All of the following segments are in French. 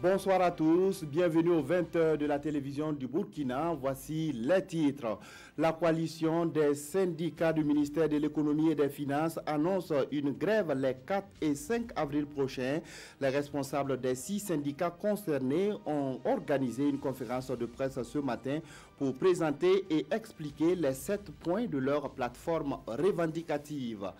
Bonsoir à tous, bienvenue aux 20h de la télévision du Burkina. Voici les titres. La coalition des syndicats du ministère de l'économie et des finances annonce une grève les 4 et 5 avril prochains. Les responsables des 6 syndicats concernés ont organisé une conférence de presse ce matin pour présenter et expliquer les 7 points de leur plateforme revendicative.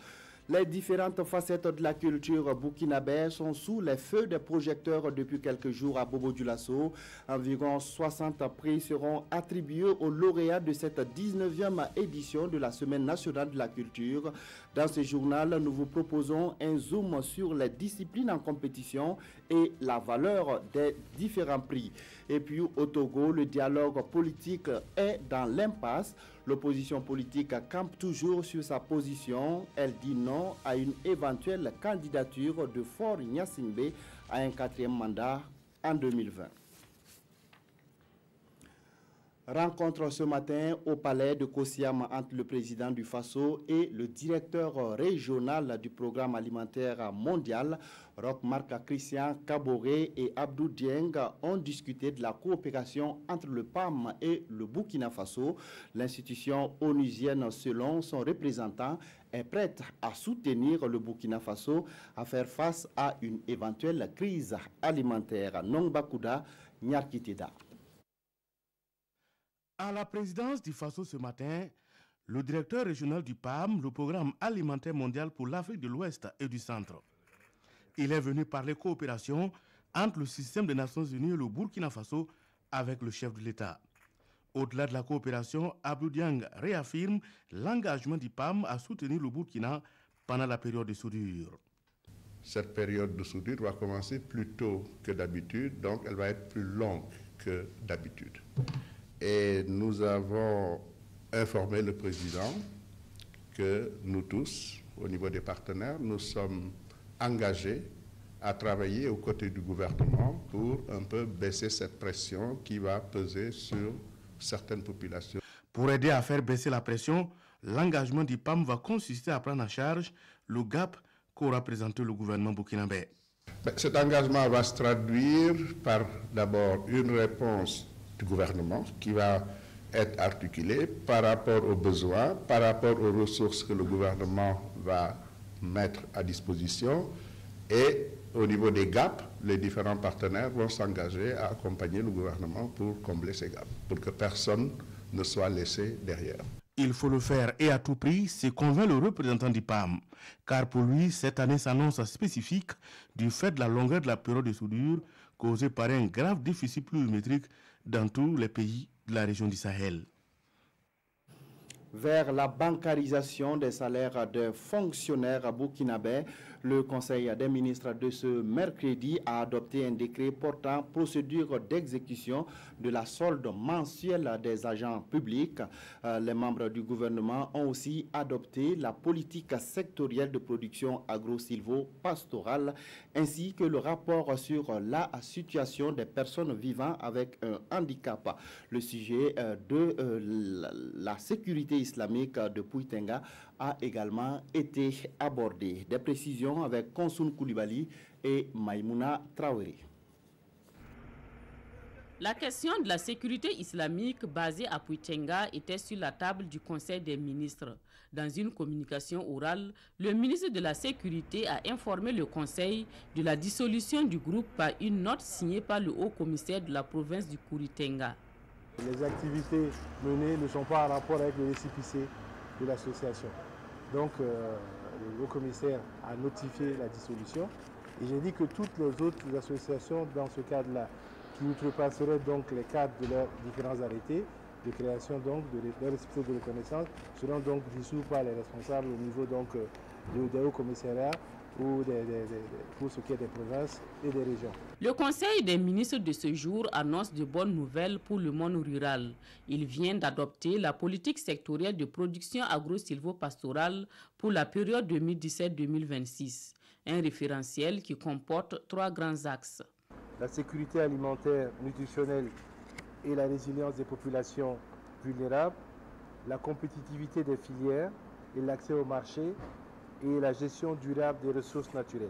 Les différentes facettes de la culture burkinabé sont sous les feux des projecteurs depuis quelques jours à Bobo-Dioulasso. Environ 60 prix seront attribués aux lauréats de cette 19e édition de la Semaine nationale de la culture. Dans ce journal, nous vous proposons un zoom sur les disciplines en compétition et la valeur des différents prix. Et puis au Togo, le dialogue politique est dans l'impasse. L'opposition politique campe toujours sur sa position. Elle dit non à une éventuelle candidature de Faure Gnassingbé à un 4e mandat en 2020. Rencontre ce matin au palais de Kosiam entre le président du Faso et le directeur régional du programme alimentaire mondial, Roch-Marc Christian Kaboré et Abdou Dieng ont discuté de la coopération entre le PAM et le Burkina Faso. L'institution onusienne, selon son représentant, est prête à soutenir le Burkina Faso à faire face à une éventuelle crise alimentaire. Nongbakuda Nyarkitida. À la présidence du Faso ce matin, le directeur régional du PAM, le programme alimentaire mondial pour l'Afrique de l'Ouest et du Centre. Il est venu parler coopération entre le système des Nations Unies et le Burkina Faso avec le chef de l'État. Au-delà de la coopération, Abdou Dieng réaffirme l'engagement du PAM à soutenir le Burkina pendant la période de soudure. Cette période de soudure va commencer plus tôt que d'habitude, donc elle va être plus longue que d'habitude. Et nous avons informé le président que nous tous, au niveau des partenaires, nous sommes engagés à travailler aux côtés du gouvernement pour un peu baisser cette pression qui va peser sur certaines populations. Pour aider à faire baisser la pression, l'engagement du PAM va consister à prendre en charge le gap qu'aura présenté le gouvernement burkinabé. Cet engagement va se traduire par d'abord une réponse du gouvernement qui va être articulée par rapport aux besoins, par rapport aux ressources que le gouvernement va mettre à disposition, et au niveau des gaps, les différents partenaires vont s'engager à accompagner le gouvernement pour combler ces gaps, pour que personne ne soit laissé derrière. Il faut le faire et à tout prix, c'est convainc le représentant du PAM, car pour lui, cette année s'annonce spécifique du fait de la longueur de la période de soudure causée par un grave déficit pluviométrique dans tous les pays de la région du Sahel. Vers la bancarisation des salaires des fonctionnaires burkinabés, le Conseil des ministres de ce mercredi a adopté un décret portant procédure d'exécution de la solde mensuelle des agents publics. Les membres du gouvernement ont aussi adopté la politique sectorielle de production agro-silvo-pastorale ainsi que le rapport sur la situation des personnes vivant avec un handicap. Le sujet de la sécurité islamique de Pouitenga a également été abordé. Des précisions avec Konsoun Koulibaly et Maïmouna Traoré. La question de la sécurité islamique basée à Pouitenga était sur la table du Conseil des ministres. Dans une communication orale, le ministre de la Sécurité a informé le Conseil de la dissolution du groupe par une note signée par le haut-commissaire de la province du Kouritenga. Les activités menées ne sont pas en rapport avec le récépissé de l'association. Donc, le haut-commissaire a notifié la dissolution. Et j'ai dit que toutes les autres associations, dans ce cadre-là, qui outrepasseraient donc les cadres de leurs différents arrêtés de création donc de leur récépissé de reconnaissance, seront donc dissous par les responsables au niveau donc des hauts-commissariats ou pour ce qui est des provinces et des régions. Le Conseil des ministres de ce jour annonce de bonnes nouvelles pour le monde rural. Il vient d'adopter la politique sectorielle de production agro-silvo-pastorale pour la période 2017-2026, un référentiel qui comporte 3 grands axes. La sécurité alimentaire, nutritionnelle et la résilience des populations vulnérables, la compétitivité des filières et l'accès au marché, et la gestion durable des ressources naturelles.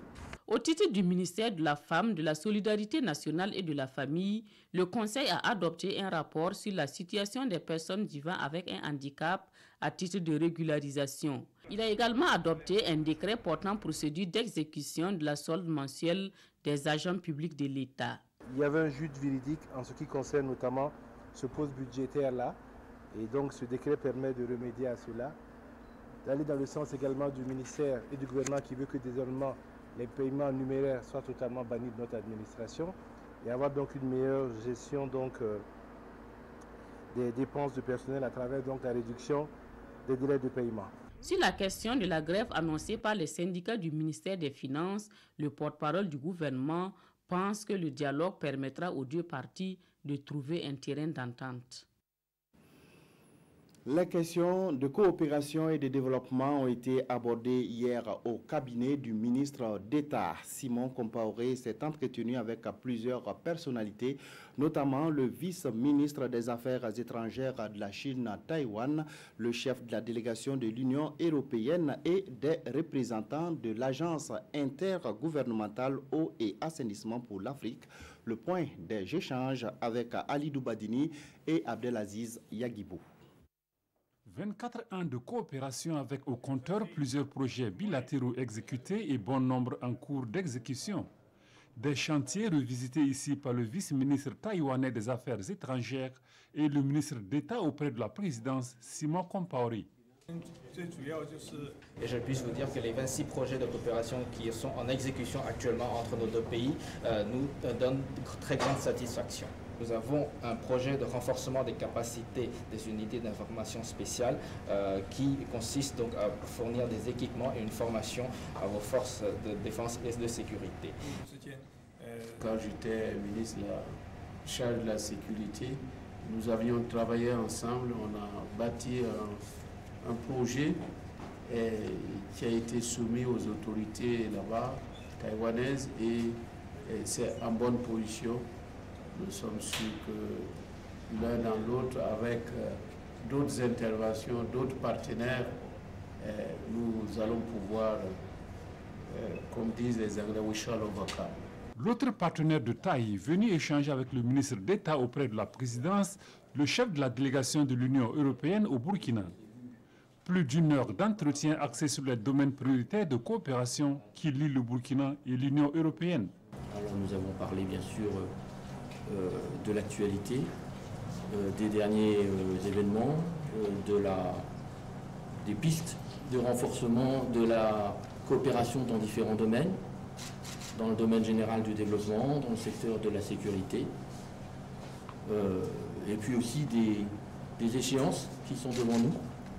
Au titre du ministère de la Femme, de la Solidarité nationale et de la Famille, le Conseil a adopté un rapport sur la situation des personnes vivant avec un handicap à titre de régularisation. Il a également adopté un décret portant procédure d'exécution de la solde mensuelle des agents publics de l'État. Il y avait un vide juridique en ce qui concerne notamment ce poste budgétaire-là. Et donc ce décret permet de remédier à cela, d'aller dans le sens également du ministère et du gouvernement qui veut que désormais les paiements numéraires soient totalement bannis de notre administration et avoir donc une meilleure gestion des dépenses de personnel à travers donc la réduction des délais de paiement. Sur la question de la grève annoncée par les syndicats du ministère des Finances, le porte-parole du gouvernement pense que le dialogue permettra aux deux parties de trouver un terrain d'entente. Les questions de coopération et de développement ont été abordées hier au cabinet du ministre d'État. Simon Compaoré s'est entretenu avec plusieurs personnalités, notamment le vice-ministre des Affaires étrangères de la Chine à Taïwan, le chef de la délégation de l'Union européenne et des représentants de l'Agence intergouvernementale eau et assainissement pour l'Afrique. Le point des échanges avec Ali Doubadini et Abdelaziz Yagibou. 24 ans de coopération avec au compteur, plusieurs projets bilatéraux exécutés et bon nombre en cours d'exécution. Des chantiers revisités ici par le vice-ministre taïwanais des Affaires étrangères et le ministre d'État auprès de la présidence, Simon Compaoré. Et je puisse vous dire que les 26 projets de coopération qui sont en exécution actuellement entre nos deux pays nous donnent de très grande satisfaction. Nous avons un projet de renforcement des capacités des unités d'information spéciales qui consiste donc à fournir des équipements et une formation à vos forces de défense et de sécurité. Quand j'étais ministre chargé de la sécurité, nous avions travaillé ensemble, on a bâti un projet qui a été soumis aux autorités là-bas, taïwanaises, et c'est en bonne position. Nous sommes sûrs que l'un dans l'autre, avec d'autres interventions, d'autres partenaires, nous allons pouvoir, comme disent les Anglais, we shall overcome. L'autre partenaire de taille venu échanger avec le ministre d'État auprès de la présidence, le chef de la délégation de l'Union européenne au Burkina. Plus d'une heure d'entretien axé sur les domaines prioritaires de coopération qui lient le Burkina et l'Union européenne. Alors nous avons parlé bien sûr de l'actualité, des derniers événements, des pistes de renforcement de la coopération dans différents domaines, dans le domaine général du développement, dans le secteur de la sécurité, et puis aussi des échéances qui sont devant nous.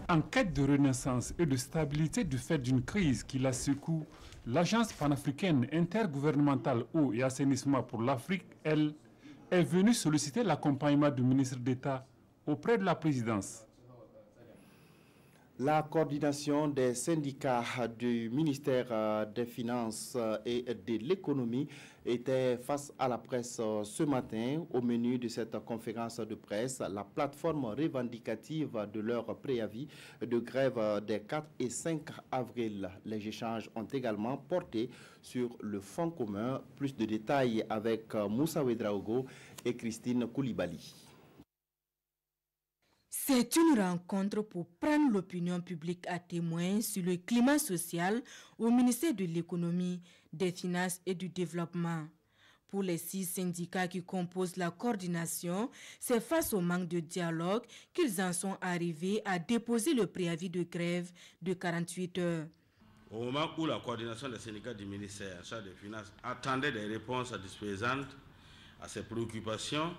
En quête de renaissance et de stabilité du fait d'une crise qui la secoue, l'Agence panafricaine intergouvernementale eau et assainissement pour l'Afrique, elle, est venue solliciter l'accompagnement du ministre d'État auprès de la présidence. La coordination des syndicats du ministère des Finances et de l'économie était face à la presse ce matin. Au menu de cette conférence de presse, la plateforme revendicative de leur préavis de grève des 4 et 5 avril. Les échanges ont également porté sur le fonds commun. Plus de détails avec Moussa Ouedraogo et Christine Koulibaly. C'est une rencontre pour prendre l'opinion publique à témoin sur le climat social au ministère de l'Économie, des Finances et du Développement. Pour les 6 syndicats qui composent la coordination, c'est face au manque de dialogue qu'ils en sont arrivés à déposer le préavis de grève de 48 heures. Au moment où la coordination des syndicats du ministère chargé des Finances attendait des réponses satisfaisantes à ses préoccupations,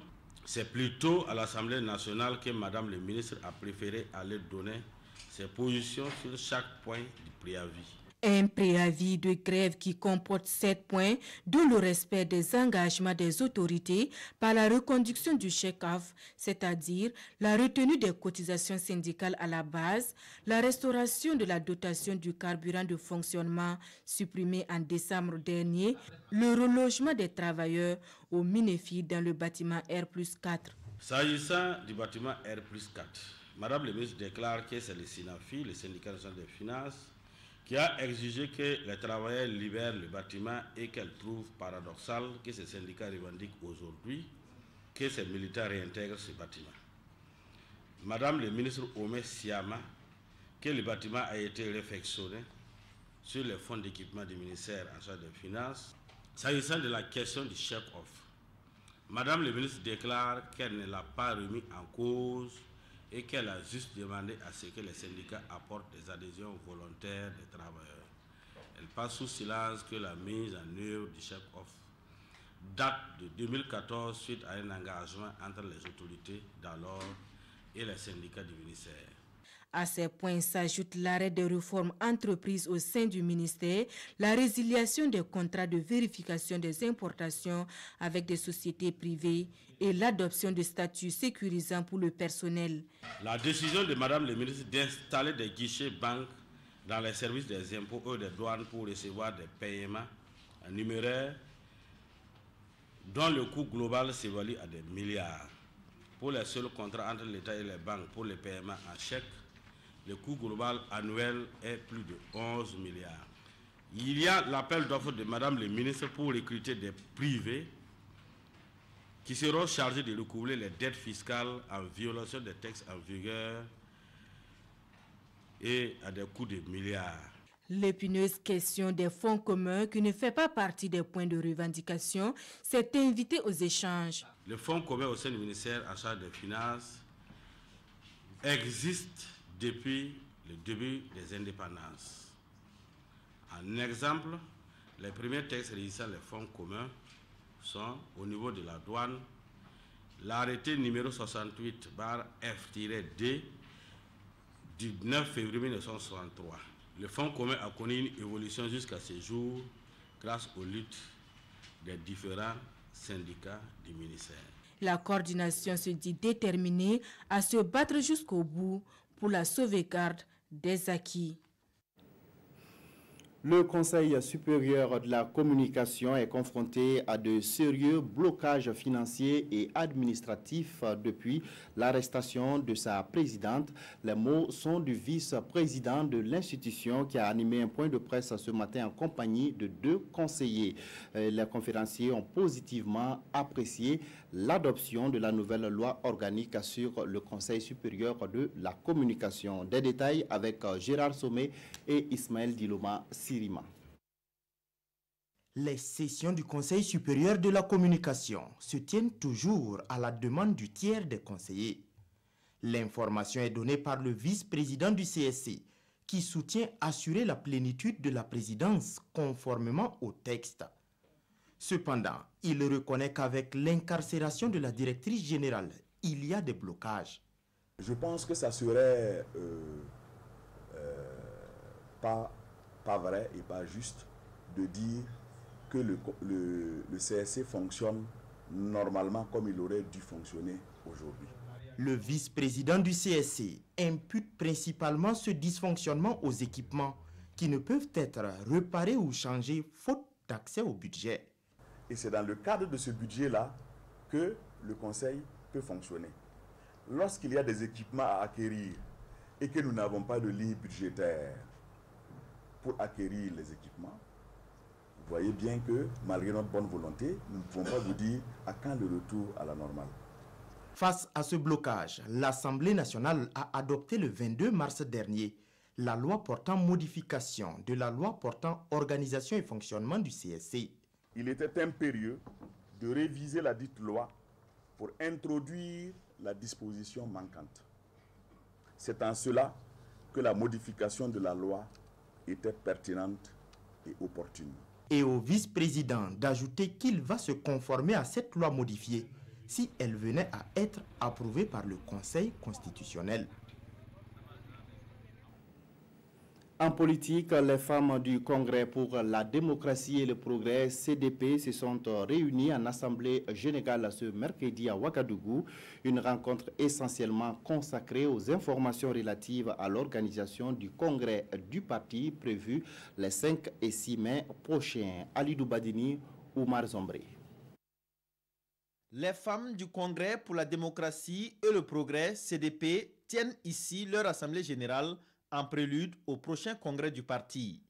c'est plutôt à l'Assemblée nationale que Madame le ministre a préféré aller donner ses positions sur chaque point du préavis. Un préavis de grève qui comporte 7 points, dont le respect des engagements des autorités par la reconduction du chèque-off, c'est-à-dire la retenue des cotisations syndicales à la base, la restauration de la dotation du carburant de fonctionnement supprimée en décembre dernier, le relogement des travailleurs au Minefi dans le bâtiment R+4. S'agissant du bâtiment R+4, Madame le ministre déclare que c'est le SINAFI, le syndicat national des finances, qui a exigé que les travailleurs libèrent le bâtiment et qu'elle trouve paradoxal que ces syndicats revendiquent aujourd'hui que ces militaires réintègrent ce bâtiment. Madame le ministre omet sciemment que le bâtiment a été réfectionné sur les fonds d'équipement du ministère en charge des Finances. S'agissant de la question du chèque-off, Madame le ministre déclare qu'elle ne l'a pas remis en cause et qu'elle a juste demandé à ce que les syndicats apportent des adhésions volontaires des travailleurs. Elle passe sous silence que la mise en œuvre du chèque-off date de 2014 suite à un engagement entre les autorités d'alors et les syndicats du ministère. À ces points s'ajoute l'arrêt des réformes entreprises au sein du ministère, la résiliation des contrats de vérification des importations avec des sociétés privées et l'adoption de statuts sécurisants pour le personnel. La décision de Madame le ministre d'installer des guichets banques dans les services des impôts et des douanes pour recevoir des paiements en numéraire dont le coût global s'évalue à des milliards. Pour les seuls contrats entre l'État et les banques pour les paiements en chèque, le coût global annuel est plus de 11 milliards. Il y a l'appel d'offres de Madame le ministre pour recruter des privés qui seront chargés de recouvrer les dettes fiscales en violation des textes en vigueur et à des coûts de milliards. L'épineuse question des fonds communs, qui ne fait pas partie des points de revendication, s'est invitée aux échanges. Le fonds commun au sein du ministère en charge des Finances existe depuis le début des indépendances. En exemple, les premiers textes régissant les fonds communs sont, au niveau de la douane, l'arrêté numéro 68/F-D du 9 février 1963. Le fonds commun a connu une évolution jusqu'à ce jour grâce aux luttes des différents syndicats du ministère. La coordination se dit déterminée à se battre jusqu'au bout pour la sauvegarde des acquis. Le Conseil supérieur de la communication est confronté à de sérieux blocages financiers et administratifs depuis l'arrestation de sa présidente. Les mots sont du vice-président de l'institution qui a animé un point de presse ce matin en compagnie de 2 conseillers. Les conférenciers ont positivement apprécié l'adoption de la nouvelle loi organique sur le Conseil supérieur de la communication. Des détails avec Gérard Sommet et Ismaël Diloma Sirima. Les sessions du Conseil supérieur de la communication se tiennent toujours à la demande du tiers des conseillers. L'information est donnée par le vice-président du CSC qui soutient assurer la plénitude de la présidence conformément au texte. Cependant, il reconnaît qu'avec l'incarcération de la directrice générale, il y a des blocages. Je pense que ça serait pas vrai et pas juste de dire que le CSC fonctionne normalement comme il aurait dû fonctionner aujourd'hui. Le vice-président du CSC impute principalement ce dysfonctionnement aux équipements qui ne peuvent être réparés ou changés faute d'accès au budget. Et c'est dans le cadre de ce budget-là que le Conseil peut fonctionner. Lorsqu'il y a des équipements à acquérir et que nous n'avons pas de ligne budgétaire pour acquérir les équipements, vous voyez bien que, malgré notre bonne volonté, nous ne pouvons pas vous dire à quand le retour à la normale. Face à ce blocage, l'Assemblée nationale a adopté le 22 mars dernier la loi portant modification de la loi portant organisation et fonctionnement du CSC. Il était impérieux de réviser la dite loi pour introduire la disposition manquante. C'est en cela que la modification de la loi était pertinente et opportune. Et au vice-président d'ajouter qu'il va se conformer à cette loi modifiée si elle venait à être approuvée par le Conseil constitutionnel. En politique, les femmes du Congrès pour la démocratie et le progrès, CDP, se sont réunies en assemblée générale ce mercredi à Ouagadougou. Une rencontre essentiellement consacrée aux informations relatives à l'organisation du Congrès du parti prévu les 5 et 6 mai prochains. Alidou Badini, Oumar Zombré. Les femmes du Congrès pour la démocratie et le progrès, CDP, tiennent ici leur assemblée générale en prélude au prochain congrès du parti.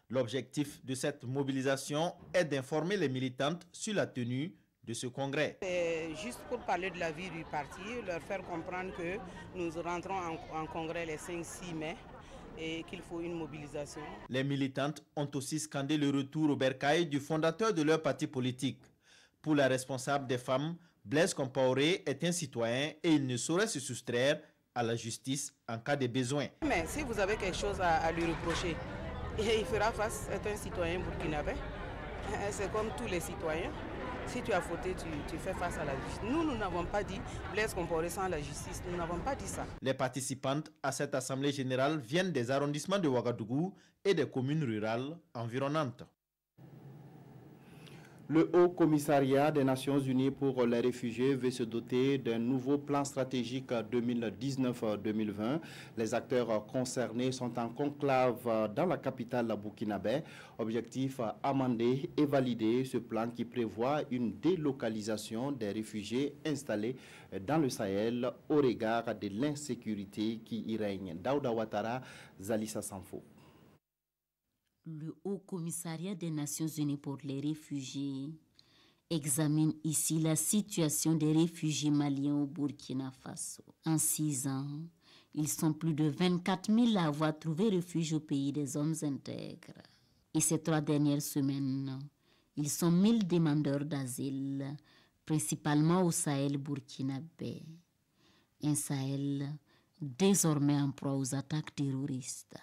L'objectif de cette mobilisation est d'informer les militantes sur la tenue de ce congrès. Juste pour parler de la vie du parti, leur faire comprendre que nous rentrons en congrès les 5-6 mai et qu'il faut une mobilisation. Les militantes ont aussi scandé le retour au bercail du fondateur de leur parti politique. Pour la responsable des femmes, Blaise Compaoré est un citoyen et il ne saurait se soustraire à la justice en cas de besoin. Mais si vous avez quelque chose à lui reprocher, il fera face, c'est un citoyen burkinabé. C'est comme tous les citoyens. Si tu as fauté, tu fais face à la justice. Nous n'avons pas dit Blaise Compaoré sans la justice. Nous n'avons pas dit ça. Les participantes à cette assemblée générale viennent des arrondissements de Ouagadougou et des communes rurales environnantes. Le Haut Commissariat des Nations Unies pour les réfugiés veut se doter d'un nouveau plan stratégique 2019-2020. Les acteurs concernés sont en conclave dans la capitale burkinabé. Objectif, amender et valider ce plan qui prévoit une délocalisation des réfugiés installés dans le Sahel au regard de l'insécurité qui y règne. Daouda Ouattara, Zalissa Sanfo. Le Haut Commissariat des Nations Unies pour les réfugiés examine ici la situation des réfugiés maliens au Burkina Faso. En 6 ans, ils sont plus de 24 000 à avoir trouvé refuge au pays des hommes intègres. Et ces 3 dernières semaines, ils sont 1000 demandeurs d'asile, principalement au Sahel burkinabé. Un Sahel désormais en proie aux attaques terroristes.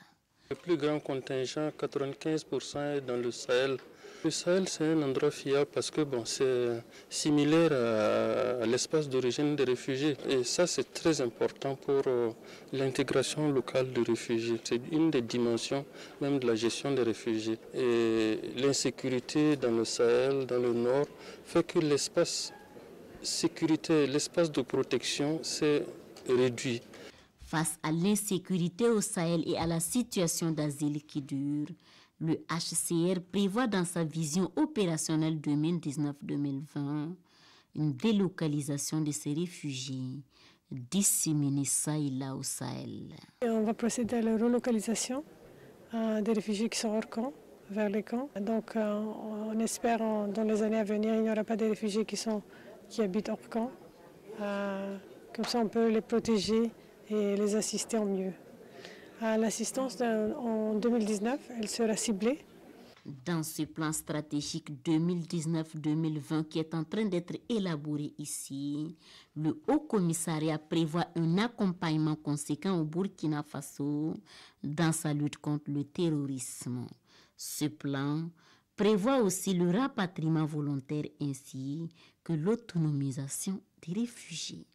Le plus grand contingent, 95%, est dans le Sahel. Le Sahel, c'est un endroit fiable parce que c'est similaire à l'espace d'origine des réfugiés. Et ça, c'est très important pour l'intégration locale des réfugiés. C'est une des dimensions même de la gestion des réfugiés. Et l'insécurité dans le Sahel, dans le nord, fait que l'espace sécurité, l'espace de protection s'est réduit. Face à l'insécurité au Sahel et à la situation d'asile qui dure, le HCR prévoit dans sa vision opérationnelle 2019-2020 une délocalisation de ces réfugiés disséminés ça et là au Sahel. Et on va procéder à la relocalisation des réfugiés qui sont hors camp, vers les camps. Donc on espère dans les années à venir, il n'y aura pas de réfugiés qui habitent hors camp. Comme ça, on peut les protéger et les assister en mieux. L'assistance en 2019, elle sera ciblée. Dans ce plan stratégique 2019-2020 qui est en train d'être élaboré ici, le Haut Commissariat prévoit un accompagnement conséquent au Burkina Faso dans sa lutte contre le terrorisme. Ce plan prévoit aussi le rapatriement volontaire ainsi que l'autonomisation des réfugiés.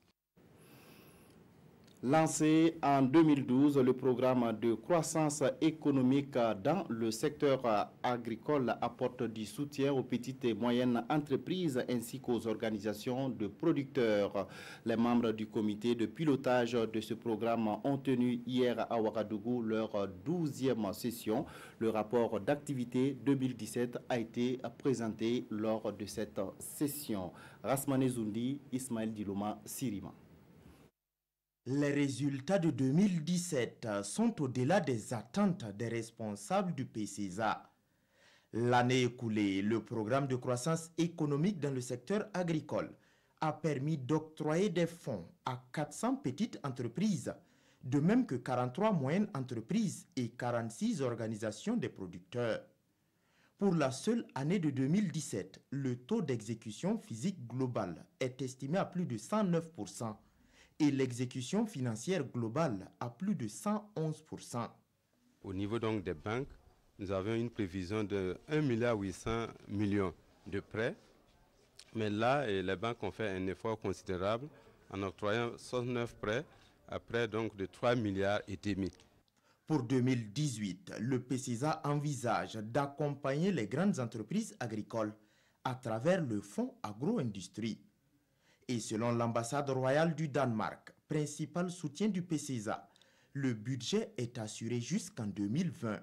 Lancé en 2012, le programme de croissance économique dans le secteur agricole apporte du soutien aux petites et moyennes entreprises ainsi qu'aux organisations de producteurs. Les membres du comité de pilotage de ce programme ont tenu hier à Ouagadougou leur 12e session. Le rapport d'activité 2017 a été présenté lors de cette session. Rasmane Zoundi, Ismaël Diloma, Sirima. Les résultats de 2017 sont au-delà des attentes des responsables du PCESA. L'année écoulée, le programme de croissance économique dans le secteur agricole a permis d'octroyer des fonds à 400 petites entreprises, de même que 43 moyennes entreprises et 46 organisations des producteurs. Pour la seule année de 2017, le taux d'exécution physique globale est estimé à plus de 109%. Et l'exécution financière globale à plus de 111%. Au niveau donc des banques, nous avons une prévision de 1,8 milliard de prêts. Mais là, les banques ont fait un effort considérable en octroyant 69 prêts à près donc de 3,5 milliards. Pour 2018, le PCESA envisage d'accompagner les grandes entreprises agricoles à travers le Fonds agro-industrie. Et selon l'ambassade royale du Danemark, principal soutien du PCESA, le budget est assuré jusqu'en 2020.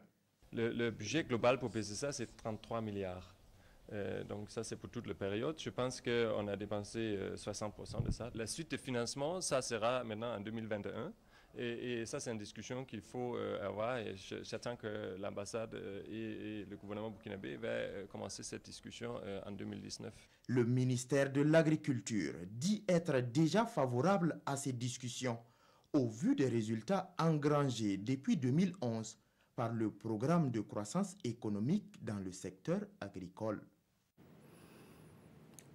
Le budget global pour PCESA, c'est 33 milliards. Donc ça, c'est pour toute la période. Je pense qu'on a dépensé 60% de ça. La suite de financement, ça sera maintenant en 2021. Et ça, c'est une discussion qu'il faut avoir. Et j'attends que l'ambassade et le gouvernement burkinabé vont commencer cette discussion en 2019. Le ministère de l'Agriculture dit être déjà favorable à ces discussions au vu des résultats engrangés depuis 2011 par le programme de croissance économique dans le secteur agricole.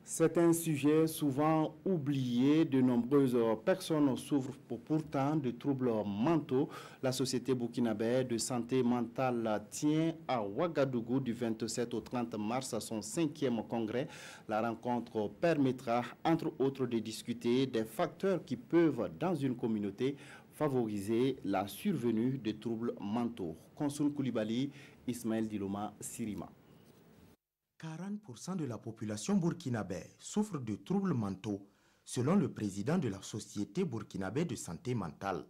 C'est un sujet souvent oublié. De nombreuses personnes souffrent pourtant de troubles mentaux. La Société burkinabé de santé mentale tient à Ouagadougou du 27 au 30 mars son 5e congrès. La rencontre permettra, entre autres, de discuter des facteurs qui peuvent, dans une communauté, favoriser la survenue de troubles mentaux. Konsoul Koulibaly, Ismaël Diloma, Sirima. 40% de la population burkinabé souffre de troubles mentaux, selon le président de la Société burkinabé de santé mentale.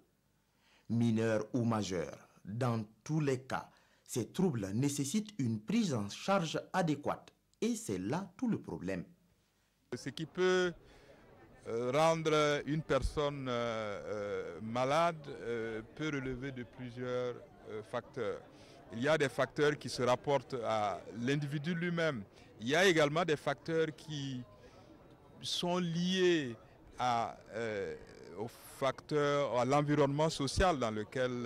Mineurs ou majeurs, dans tous les cas, ces troubles nécessitent une prise en charge adéquate. Et c'est là tout le problème. Ce qui peut rendre une personne malade peut relever de plusieurs facteurs. Il y a des facteurs qui se rapportent à l'individu lui-même. Il y a également des facteurs qui sont liés aux facteurs, à l'environnement social dans lequel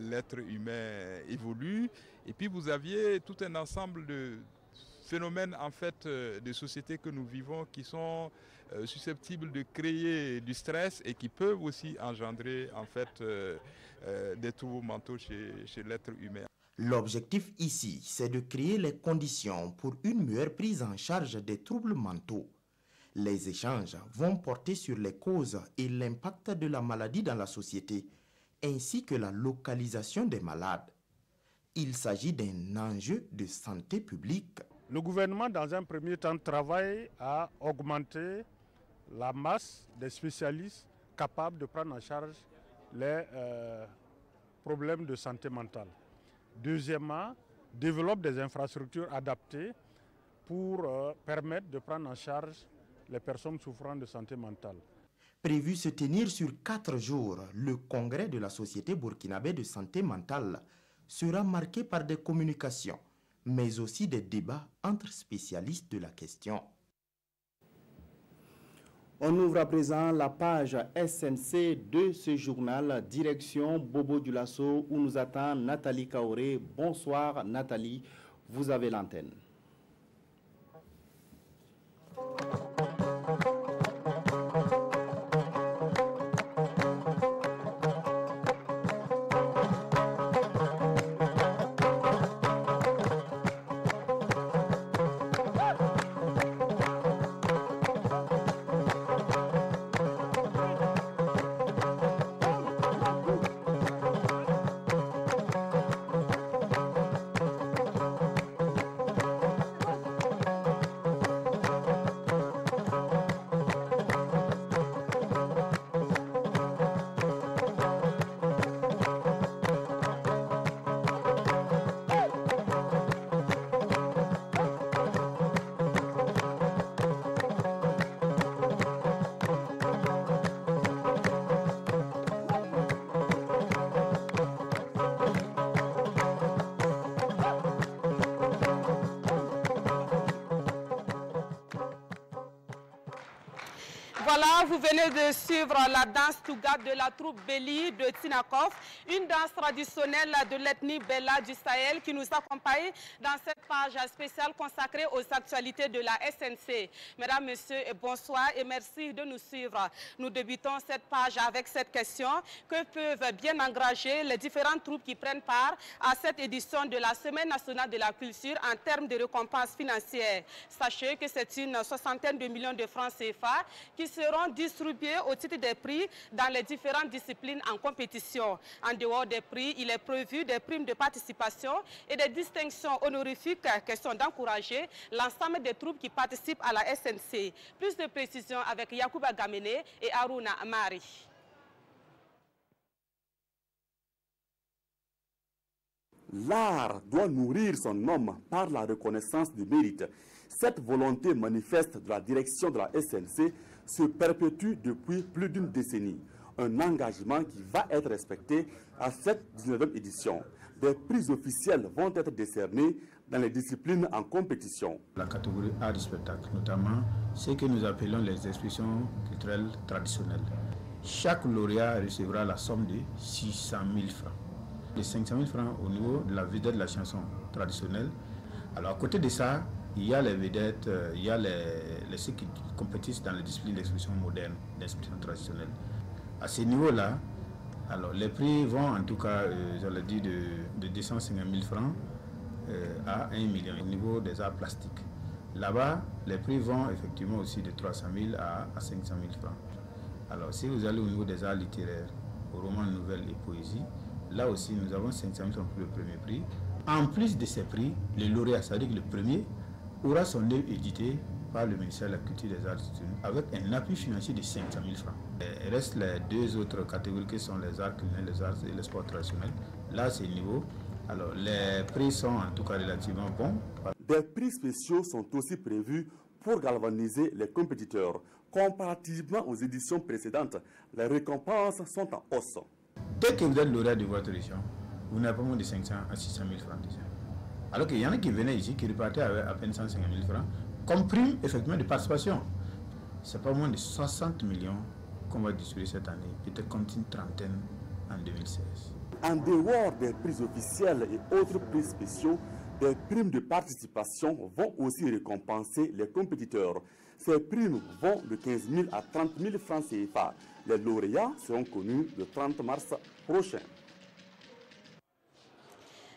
l'être humain évolue. Et puis vous aviez tout un ensemble de phénomènes en fait de sociétés que nous vivons qui sont susceptibles de créer du stress et qui peuvent aussi engendrer en fait des troubles mentaux chez l'être humain. L'objectif ici, c'est de créer les conditions pour une meilleure prise en charge des troubles mentaux. Les échanges vont porter sur les causes et l'impact de la maladie dans la société, ainsi que la localisation des malades. Il s'agit d'un enjeu de santé publique. Le gouvernement, dans un premier temps, travaille à augmenter la masse des spécialistes capables de prendre en charge les problèmes de santé mentale. Deuxièmement, développe des infrastructures adaptées pour permettre de prendre en charge les personnes souffrant de santé mentale. Prévu se tenir sur 4 jours, le congrès de la Société burkinabé de santé mentale sera marqué par des communications, mais aussi des débats entre spécialistes de la question. On ouvre à présent la page SNC de ce journal, direction Bobo Dioulasso, où nous attend Nathalie Kaoré. Bonsoir Nathalie, vous avez l'antenne. Voilà, vous venez de suivre la danse Tougat de la troupe Béli de Tinakov, une danse traditionnelle de l'ethnie Bella du Sahel qui nous accompagne dans cette page spéciale consacrée aux actualités de la SNC. Mesdames, Messieurs, bonsoir et merci de nous suivre. Nous débutons cette page avec cette question: que peuvent bien engager les différentes troupes qui prennent part à cette édition de la Semaine nationale de la culture en termes de récompenses financières? Sachez que c'est une 60aine de millions de francs CFA qui seront distribués au titre des prix dans les différentes disciplines en compétition. En dehors des prix, il est prévu des primes de participation et des distinctions honorifiques, question d'encourager l'ensemble des troupes qui participent à la SNC. Plus de précisions avec Yacouba Gamene et Aruna Amari. L'art doit nourrir son homme par la reconnaissance du mérite. Cette volonté manifeste de la direction de la SNC se perpétue depuis plus d'une décennie. un engagement qui va être respecté à cette 19e édition. Des prix officiels vont être décernés dans les disciplines en compétition. La catégorie art du spectacle, notamment ce que nous appelons les expressions culturelles traditionnelles. Chaque lauréat recevra la somme de 600 000 francs. De 500 000 francs au niveau de la vedette de la chanson traditionnelle. Alors à côté de ça, il y a les vedettes, il y a ceux qui compétissent dans les disciplines d'expression moderne, d'expression traditionnelle. À ce niveau-là, alors les prix vont en tout cas, j'allais dire, de 250 000 francs à 1 million au niveau des arts plastiques. Là-bas, les prix vont effectivement aussi de 300 000 à 500 000 francs. Alors si vous allez au niveau des arts littéraires, aux romans, nouvelles et poésie, là aussi nous avons 500 000 francs pour le premier prix. En plus de ces prix, le lauréat, c'est-à-dire que le premier, aura son œuvre édité par le ministère de la Culture et des Arts avec un appui financier de 500 000 francs. Il reste les deux autres catégories qui sont les arts culinaires, les arts et les sports traditionnels. Là, c'est le niveau. Alors, les prix sont en tout cas relativement bons. Des prix spéciaux sont aussi prévus pour galvaniser les compétiteurs. Comparativement aux éditions précédentes, les récompenses sont en hausse. Dès que vous êtes lauréat de votre édition, vous n'avez pas moins de 500 à 600 000 francs déjà. Alors qu'il y en a qui venaient ici, qui repartaient avec à peine 150 000 francs, comme prime effectivement de participation. C'est pas moins de 60 millions qu'on va distribuer cette année, peut-être comme une trentaine en 2016. En dehors des prix officiels et autres prix spéciaux, des primes de participation vont aussi récompenser les compétiteurs. Ces primes vont de 15 000 à 30 000 francs CFA. Les lauréats seront connus le 30 mars prochain.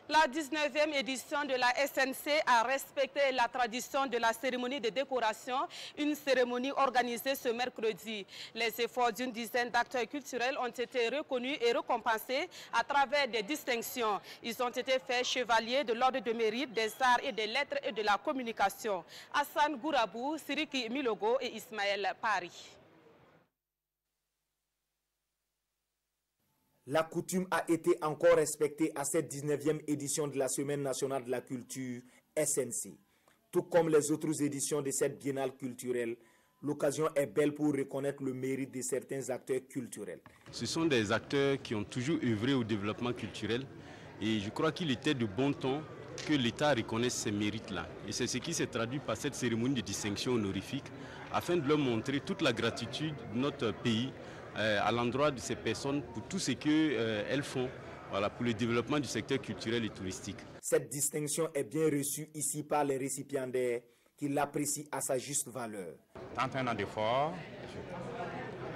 La 19e édition de la SNC a respecté la tradition de la cérémonie de décoration, une cérémonie organisée ce mercredi. Les efforts d'une dizaine d'acteurs culturels ont été reconnus et récompensés à travers des distinctions. Ils ont été faits chevaliers de l'ordre de mérite des arts et des lettres et de la communication. Hassan Gourabou, Siriki Milogo et Ismaël Paris. La coutume a été encore respectée à cette 19e édition de la Semaine nationale de la culture, SNC. Tout comme les autres éditions de cette biennale culturelle, l'occasion est belle pour reconnaître le mérite de certains acteurs culturels. Ce sont des acteurs qui ont toujours œuvré au développement culturel et je crois qu'il était de bon ton que l'État reconnaisse ces mérites-là. Et c'est ce qui s'est traduit par cette cérémonie de distinction honorifique afin de leur montrer toute la gratitude de notre pays à l'endroit de ces personnes pour tout ce qu'elles font pour le développement du secteur culturel et touristique. Cette distinction est bien reçue ici par les récipiendaires qui l'apprécient à sa juste valeur. 31 ans d'efforts,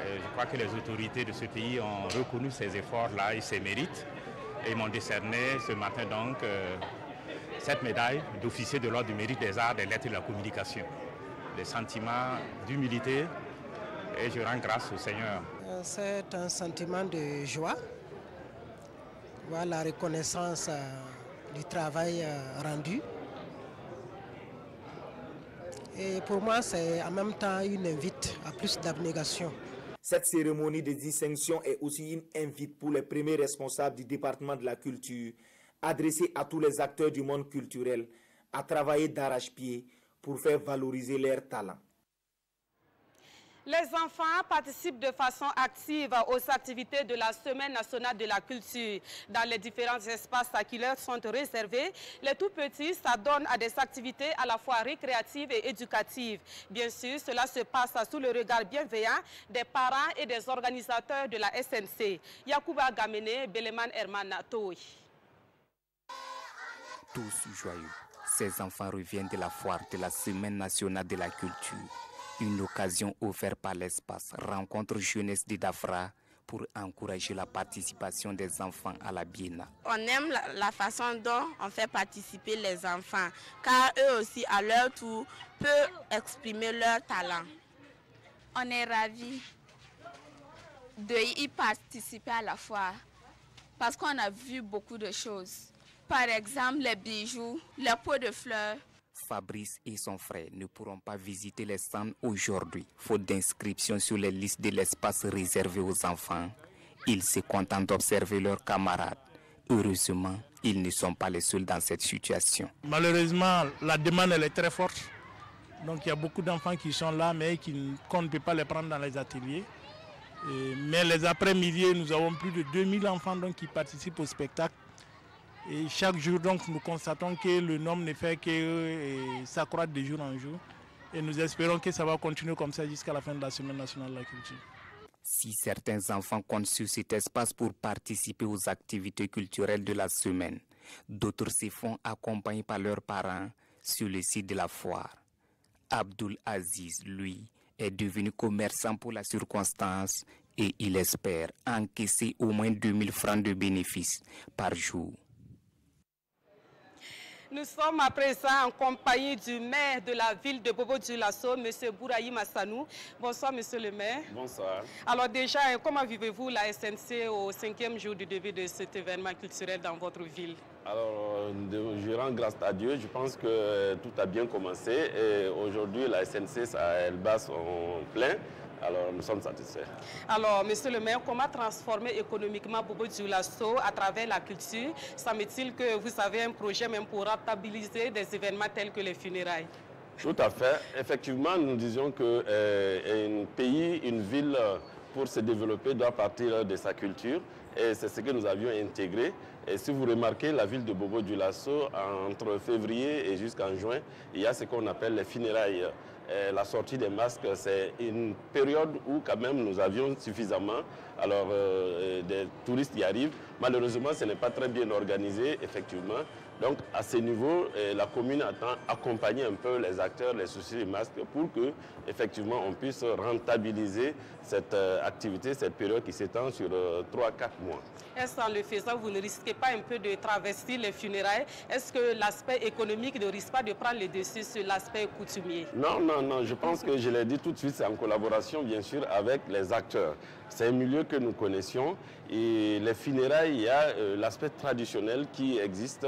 je crois que les autorités de ce pays ont reconnu ces efforts-là et ces mérites et m'ont décerné ce matin donc cette médaille d'officier de l'ordre du mérite des arts, des lettres et de la communication. Des sentiments d'humilité et je rends grâce au Seigneur. C'est un sentiment de joie, voilà, la reconnaissance du travail rendu. Et pour moi, c'est en même temps une invite à plus d'abnégation. Cette cérémonie de distinction est aussi une invite pour les premiers responsables du département de la culture, adressée à tous les acteurs du monde culturel, à travailler d'arrache-pied pour faire valoriser leurs talents. Les enfants participent de façon active aux activités de la Semaine nationale de la culture. Dans les différents espaces qui leur sont réservés, les tout-petits s'adonnent à des activités à la fois récréatives et éducatives. Bien sûr, cela se passe sous le regard bienveillant des parents et des organisateurs de la SNC. Yacouba Gamene, Beleman Herman Toui. Tous joyeux, ces enfants reviennent de la foire de la Semaine nationale de la culture. Une occasion offerte par l'espace Rencontre Jeunesse de Dafra pour encourager la participation des enfants à la biennale. On aime la façon dont on fait participer les enfants, car eux aussi, à leur tour, peuvent exprimer leur talent. On est ravis d'y participer à la foire, parce qu'on a vu beaucoup de choses. Par exemple, les bijoux, les pots de fleurs. Fabrice et son frère ne pourront pas visiter les stands aujourd'hui, faute d'inscription sur les listes de l'espace réservé aux enfants. Ils se contentent d'observer leurs camarades. Heureusement, ils ne sont pas les seuls dans cette situation. Malheureusement, la demande elle est très forte. Donc il y a beaucoup d'enfants qui sont là, mais qu'on ne peut pas les prendre dans les ateliers. Mais les après-midi, nous avons plus de 2000 enfants donc, qui participent au spectacle. Et chaque jour, donc, nous constatons que le nombre ne fait que s'accroître de jour en jour. Et nous espérons que ça va continuer comme ça jusqu'à la fin de la Semaine nationale de la culture. Si certains enfants comptent sur cet espace pour participer aux activités culturelles de la semaine, d'autres se font accompagner par leurs parents sur le site de la foire. Abdul Aziz, lui, est devenu commerçant pour la circonstance et il espère encaisser au moins 2000 francs de bénéfices par jour. Nous sommes à présent en compagnie du maire de la ville de Bobo-Dioulasso, M. Bouraïm Hassanou. Bonsoir, M. le maire. Bonsoir. Alors déjà, comment vivez-vous la SNC au 5e jour du début de cet événement culturel dans votre ville? Alors, je rends grâce à Dieu. Je pense que tout a bien commencé. Et aujourd'hui, la SNC, elle bat son plein. Alors, nous sommes satisfaits. Alors, monsieur le maire, comment transformer économiquement Bobo-Dioulasso à travers la culture? Semble-t-il que vous avez un projet même pour rentabiliser des événements tels que les funérailles? Tout à fait. Effectivement, nous disions qu'un pays, une ville, pour se développer, doit partir de sa culture. Et c'est ce que nous avions intégré. Et si vous remarquez, la ville de Bobo-Dioulasso, entre février et jusqu'en juin, il y a ce qu'on appelle les funérailles. La sortie des masques, c'est une période où quand même nous avions suffisamment. Alors, des touristes y arrivent. Malheureusement, ce n'est pas très bien organisé, effectivement. Donc, à ce niveau, la commune attend accompagner un peu les acteurs, les soucis des masques, pour que, effectivement, on puisse rentabiliser cette activité, cette période qui s'étend sur 3-4 mois. Est-ce qu'en le faisant, vous ne risquez pas un peu de travestir les funérailles? Est-ce que l'aspect économique ne risque pas de prendre le dessus sur l'aspect coutumier? Non, non, non. Je pense que je l'ai dit tout de suite, c'est en collaboration, bien sûr, avec les acteurs. C'est un milieu que nous connaissions. Et les funérailles, il y a l'aspect traditionnel qui existe,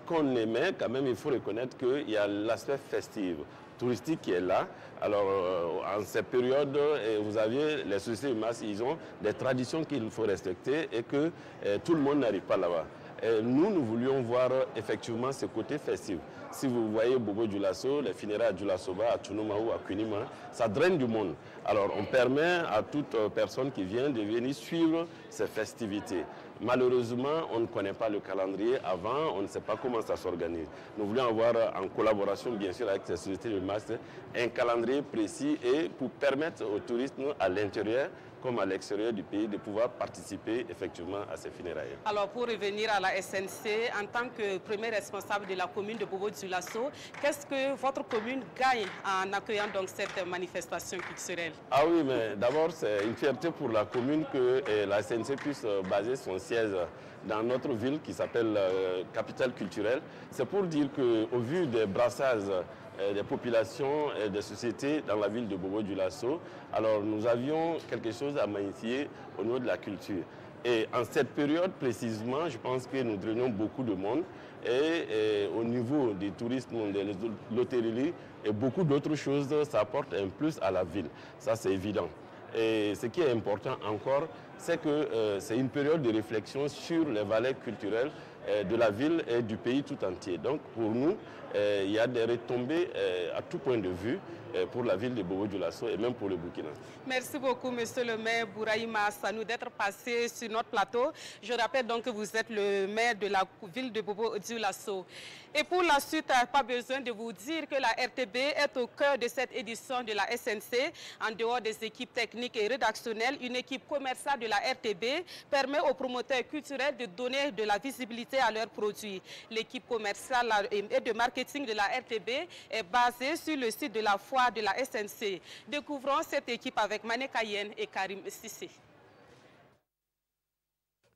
qu'on aimait. Quand même, il faut reconnaître qu'il y a l'aspect festif, touristique qui est là. Alors, en cette période, vous avez les sociétés de masse, ils ont des traditions qu'il faut respecter et que tout le monde n'arrive pas là-bas. Nous, nous voulions voir effectivement ce côté festif. Si vous voyez Bobo-Dioulasso, les funérailles à Dioulasoba, à Tunuma ou à Kunima, ça draine du monde. Alors, on permet à toute personne qui vient de venir suivre ces festivités. Malheureusement, on ne connaît pas le calendrier avant, on ne sait pas comment ça s'organise. Nous voulions avoir, en collaboration bien sûr avec ces sociétés de masse, un calendrier précis et pour permettre aux touristes à l'intérieur comme à l'extérieur du pays de pouvoir participer effectivement à ces funérailles. Alors pour revenir à la SNC, en tant que premier responsable de la commune de Bobo-Dioulasso, qu'est-ce que votre commune gagne en accueillant donc cette manifestation culturelle? Ah oui, mais d'abord c'est une fierté pour la commune que la SNC puisse baser son siège dans notre ville qui s'appelle capitale culturelle. C'est pour dire qu'au vu des brassages des populations et des sociétés dans la ville de Bobo-Dioulasso, alors nous avions quelque chose à magnifier au niveau de la culture. Et en cette période précisément, je pense que nous drainons beaucoup de monde et au niveau du tourisme, de l'hôtellerie et beaucoup d'autres choses, ça apporte un plus à la ville. Ça, c'est évident. Et ce qui est important encore, c'est que c'est une période de réflexion sur les valeurs culturelles de la ville et du pays tout entier. Donc pour nous, il y a des retombées à tout point de vue pour la ville de Bobo-Dioulasso et même pour le Burkina. Merci beaucoup, monsieur le maire Bouraïm Hassanou, d'être passé sur notre plateau. Je rappelle donc que vous êtes le maire de la ville de Bobo-Dioulasso. Et pour la suite, pas besoin de vous dire que la RTB est au cœur de cette édition de la SNC. En dehors des équipes techniques et rédactionnelles, une équipe commerciale de la RTB permet aux promoteurs culturels de donner de la visibilité à leurs produits. L'équipe commerciale et de marketing de la RTB est basée sur le site de la foire de la SNC. Découvrons cette équipe avec Mané Kayen et Karim Sissé.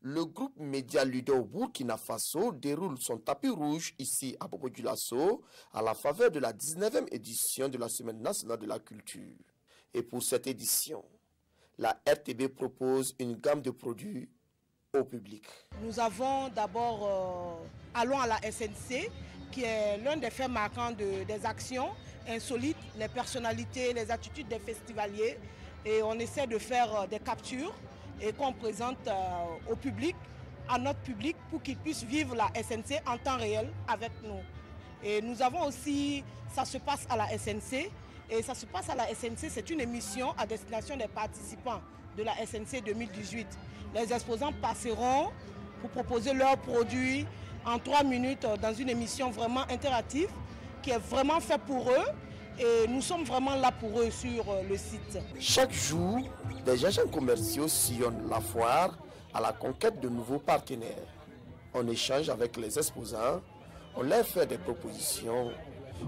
Le groupe média Ludo Burkina Faso déroule son tapis rouge ici à Bobo-Dioulasso à la faveur de la 19e édition de la Semaine nationale de la culture. Et pour cette édition, la RTB propose une gamme de produits au public. Nous avons d'abord Allons à la SNC, qui est l'un des faits marquants des actions insolites, les personnalités, les attitudes des festivaliers. Et on essaie de faire des captures et qu'on présente au public, à notre public, pour qu'ils puissent vivre la SNC en temps réel avec nous. Et nous avons aussi Ça se passe à la SNC. Et Ça se passe à la SNC, c'est une émission à destination des participants de la SNC 2018. Les exposants passeront pour proposer leurs produits en 3 minutes dans une émission vraiment interactive qui est vraiment faite pour eux. Et nous sommes vraiment là pour eux sur le site. Chaque jour, des agents commerciaux sillonnent la foire à la conquête de nouveaux partenaires. On échange avec les exposants, on leur fait des propositions,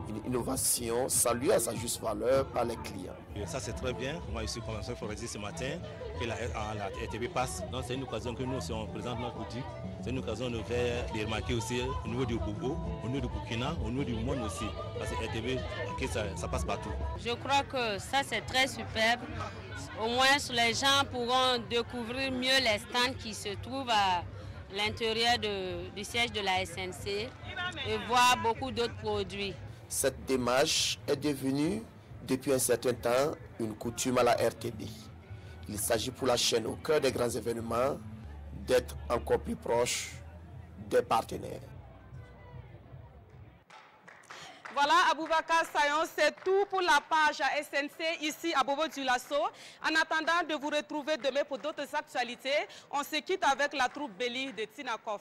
une innovation saluée à sa juste valeur par les clients. Et ça c'est très bien. Moi je suis commerçant forestier ce matin et la RTV passe. Donc c'est une occasion que nous si on présente notre boutique. C'est une occasion de faire des remarquer aussi au niveau du Bobo, au niveau du Burkina, au niveau du monde aussi. Parce que RTV, okay, ça passe partout. Je crois que ça c'est très superbe. Au moins les gens pourront découvrir mieux les stands qui se trouvent à l'intérieur du siège de la SNC et voir beaucoup d'autres produits. Cette démarche est devenue, depuis un certain temps, une coutume à la RTB. Il s'agit pour la chaîne au cœur des grands événements d'être encore plus proche des partenaires. Voilà, Aboubakar Sayon, c'est tout pour la page SNC ici à Bobo-Dioulasso. En attendant de vous retrouver demain pour d'autres actualités, on se quitte avec la troupe Béli de Tinakov.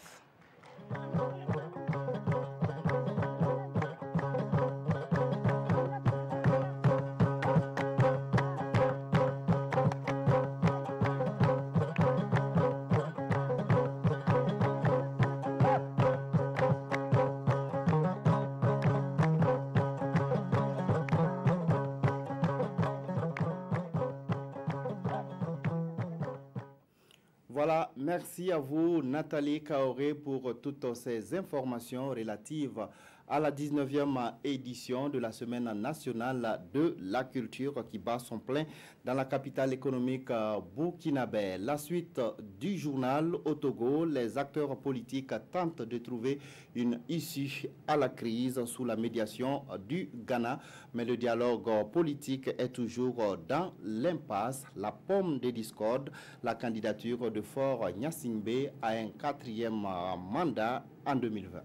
Voilà, merci à vous Nathalie Kaoré pour toutes ces informations relatives à la 19e édition de la Semaine nationale de la culture qui bat son plein dans la capitale économique burkinabé. La suite du journal au Togo, les acteurs politiques tentent de trouver une issue à la crise sous la médiation du Ghana, mais le dialogue politique est toujours dans l'impasse. La pomme des discordes, la candidature de Faure Gnassingbé à un 4e mandat en 2020.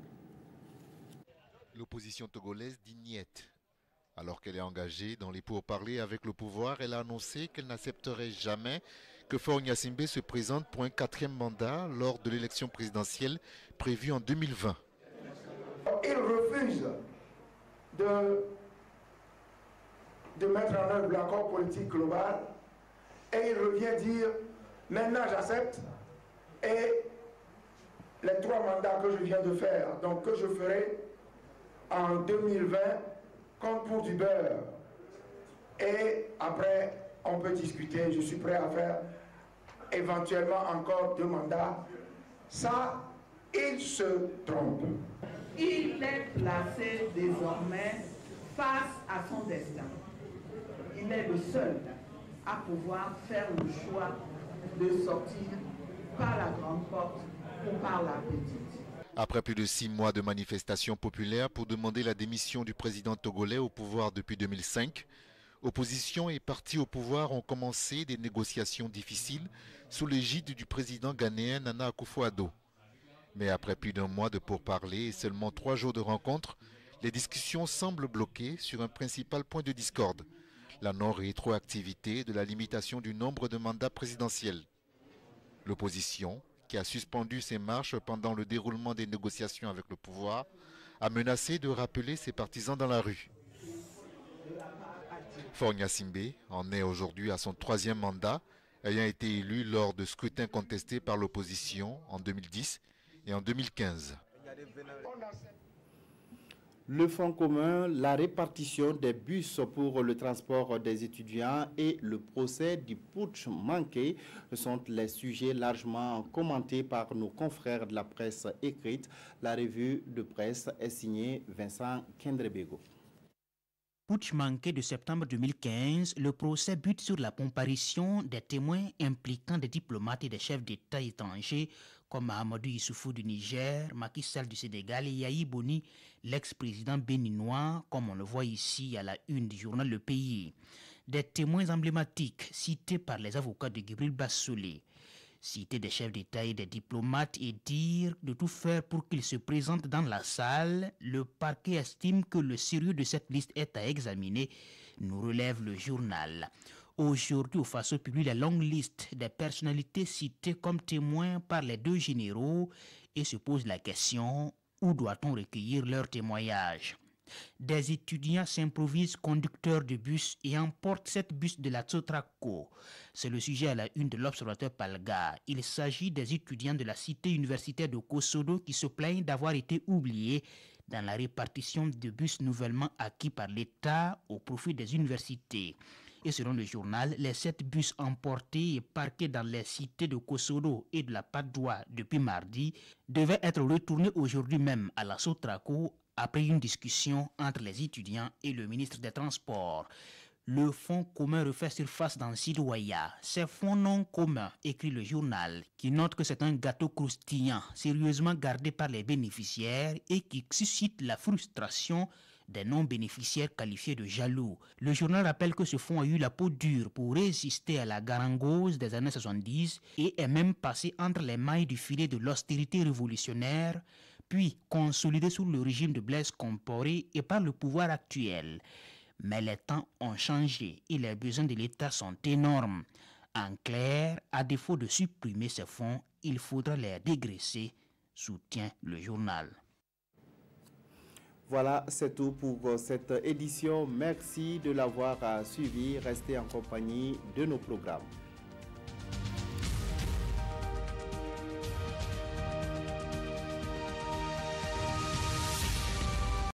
L'opposition togolaise dit niet. Alors qu'elle est engagée dans les pourparlers avec le pouvoir, elle a annoncé qu'elle n'accepterait jamais que Faure Gnassingbé se présente pour un 4e mandat lors de l'élection présidentielle prévue en 2020. Il refuse de mettre en œuvre l'accord politique global et il revient dire maintenant j'accepte et les 3 mandats que je viens de faire, donc que je ferai en 2020 compte pour du beurre. Et après, on peut discuter. Je suis prêt à faire éventuellement encore 2 mandats. Ça, il se trompe. Il est placé désormais face à son destin. Il est le seul à pouvoir faire le choix de sortir par la grande porte ou par la petite. Après plus de 6 mois de manifestations populaires pour demander la démission du président togolais au pouvoir depuis 2005, opposition et partis au pouvoir ont commencé des négociations difficiles sous l'égide du président ghanéen Nana Akufo-Addo. Mais après plus d'1 mois de pourparlers et seulement 3 jours de rencontres, les discussions semblent bloquées sur un principal point de discorde, la non-rétroactivité de la limitation du nombre de mandats présidentiels. L'opposition, qui a suspendu ses marches pendant le déroulement des négociations avec le pouvoir, a menacé de rappeler ses partisans dans la rue. Faure Gnassingbé en est aujourd'hui à son 3e mandat, ayant été élu lors de scrutins contestés par l'opposition en 2010 et en 2015. Le fonds commun, la répartition des bus pour le transport des étudiants et le procès du putsch manqué sont les sujets largement commentés par nos confrères de la presse écrite. La revue de presse est signée Vincent Kendrebego. Putsch manqué de septembre 2015, le procès bute sur la comparution des témoins impliquant des diplomates et des chefs d'État étrangers comme Mahamadou Issoufou du Niger, Macky Sall du Sénégal et Yahi Boni, l'ex-président béninois, comme on le voit ici à la une du journal Le Pays. Des témoins emblématiques cités par les avocats de Gibril Bassolé. Citer des chefs d'État et des diplomates et dire de tout faire pour qu'ils se présentent dans la salle, le parquet estime que le sérieux de cette liste est à examiner, nous relève le journal. Aujourd'hui, au Faso publie la longue liste des personnalités citées comme témoins par les deux généraux et se pose la question: où doit-on recueillir leurs témoignages? Des étudiants s'improvisent conducteurs de bus et emportent 7 bus de la Tsotraco. C'est le sujet à la une de l'Observateur Palga. Il s'agit des étudiants de la cité universitaire de Kosodo qui se plaignent d'avoir été oubliés dans la répartition de bus nouvellement acquis par l'État au profit des universités. Et selon le journal, les 7 bus emportés et parqués dans les cités de Kosodo et de la Padoue depuis mardi devaient être retournés aujourd'hui même à la Sotraco après une discussion entre les étudiants et le ministre des Transports. Le fonds commun refait surface dans Sidouaya. Ces fonds non communs, écrit le journal, qui note que c'est un gâteau croustillant, sérieusement gardé par les bénéficiaires et qui suscite la frustration des non-bénéficiaires qualifiés de jaloux. Le journal rappelle que ce fonds a eu la peau dure pour résister à la garangose des années 70 et est même passé entre les mailles du filet de l'austérité révolutionnaire, puis consolidé sous le régime de Blaise Compaoré et par le pouvoir actuel. Mais les temps ont changé et les besoins de l'État sont énormes. En clair, à défaut de supprimer ces fonds, il faudra les dégraisser, soutient le journal. Voilà, c'est tout pour cette édition. Merci de l'avoir suivi. Restez en compagnie de nos programmes.